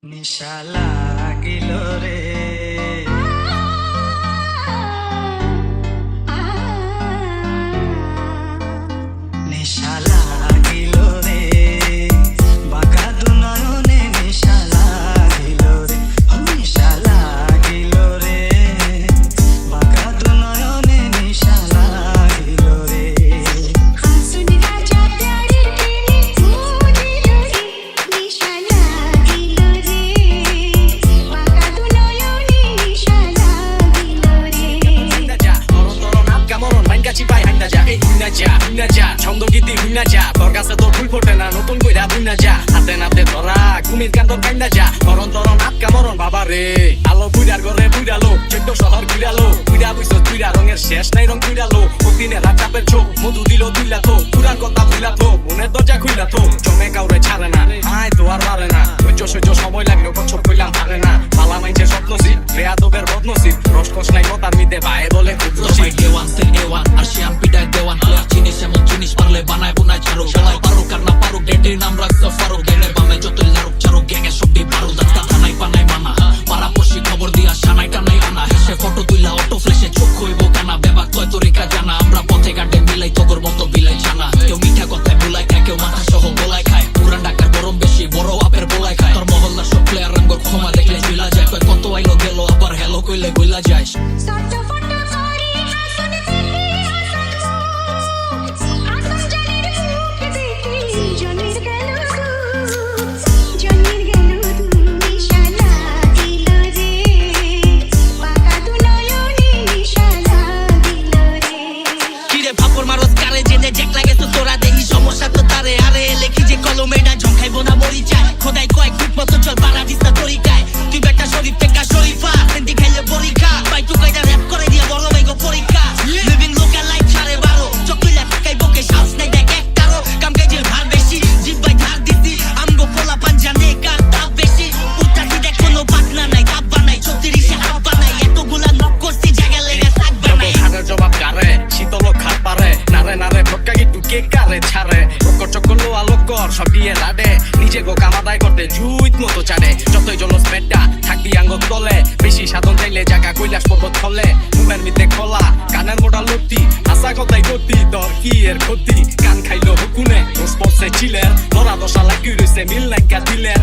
নিশা লাগিল রে নিশা লাগিল রে বাঁকা দু নয়নে নিশা লাগিল রে নিশা লাগিল রে বাঁকা দু নয়নে নিশা লাগিল রে হাসুন রাজা প্যারের প্রেমে মরিল রে নিশা লাগিল রে বাঁকা দু নয়নে নিশা লাগিল রে মরণ মাইন গাছি পাই হাইনা যা এই হুইনা যা ছন্দ গীতি হুইনা যা তোর কাছে তোর ফুল ফোটে না নতুন কইরা বুইনা যা হাতে নাতে ধরা কুমির কান্দর কাইনা যা মরণ আটকা মরণ বাবা রে আলো বুইরার ঘরে বুইরালো 14 শহর ঘুরালো বুইরা বুইছ তুইরা রঙের শেষ নাই রং তুইরালো প্রতিদিনের রাত চাপের চোখ মধু দিল তুইলা তো পুরার কথা ভুইলা তো মনের দরজা খুইলা তো জমে কাউরে ছাড়ে না আয় তো আর পারে না সহ্য সময় লাগলো কচ্ছপ কইলাম পারে না পালা মাইছে স্বপ্নসিদ বেয়াদবের বদনসিদ রসকস নাই মতার মিদে ভাই বলে খুব তোমায় দেওয়ান তে এওয়ান আর শ্যাম পিটায় দেওয়ান প্লেয়ার জিনিস এমন জিনিস পারলে বানায় বোনায় ছাড়ো সবাই পারুক আর না পারুক ডেটের নাম রাখছে ফারুক গেলে বামে যতই লারুক চারুক গ্যাঙে সবই পারুক দাঁতা থানায় পানায় মানা পাড়াপড়শি খবর দিয়া সানায় টানাই আনা হেসে ফটো তুইলা অটো ফ্লেশে চোখ হইব কানা বেবাক কয় তরিকা জানা আমরা পথে ঘাটে মিলাই তগর মতো বিলাই ছানা কেউ মিঠা কথায় ভুলাই খায় কেউ মাথা সহ গোলায় খায় পুরান ডাকার গরম বেশি বড় আপের বোলাই খায় তোর মহল্লার সব প্লেয়ার রাঙ্গর ক্ষমা দেখলে চইলা যায় কয় কত আইলো গেল আবার হ্যালো কইলে গইলা যায় সট্ট ফট্ট করে হাসুন ফেলে আসুন জানির মুখ দেখি জনির গেল নিশা লাগিল রে বাঁকা দু নয়নে নিশা লাগিল রে কিরে ভাপর মারস কারে জেনে জ্যাক লাগে তো তোরা দেখি সমস্যা তো তারে আরে লেখি যে কলমে না ঝংখাইবো না মরি চায় খোদাই কয়েক ফুট মতো চল পারা দিস না তরিকায় তুই বেটা শরীফ টেকা শরীফা সেন্দি খাইলে পরীক্ষা পাই টু কাইদা র‍্যাপ করে দিয়া বড় ভাইগো পরীক্ষা লিভিং লোকাল লাইফ ছাড়ে বারো চকইলা টাকাই বকে সাহস নাই দেখ এক কারো কাম কাজের ভার বেশি জিব্বাই ধার দিছি আমগো পোলা পাঞ্জানে কার তাপ বেশি উঠাছি দেখ কোনো পাতনা নাই তাপ বানাই 36 আপ বানাই এতগুলা নক করছি জায়গা লেগে থাক বানাই হারের জবাব কারে শীতল খাত পারে নারে ভক্কা গিটু কে কারে ছাড়ে চক্কর লোয়া লোকর সব দিয়ে লাডে নিজে গো কামাদাই করতে জুইত মতো চাড়ে যতই জলস পেটটা থাকবি আঙ্গত তলে বেশি সাধন চাইলে জায়গা কৈলাস পর্বত ফলে মুখের মিতে খোলা কানের মোটা লতি আসা কথাই গতি তোর কি এর ক্ষতি কান খাইলো হুকুনে রোজ পড়ছে চিলের ধরা দশা লাগি রইছে মিল নাইকা দিলের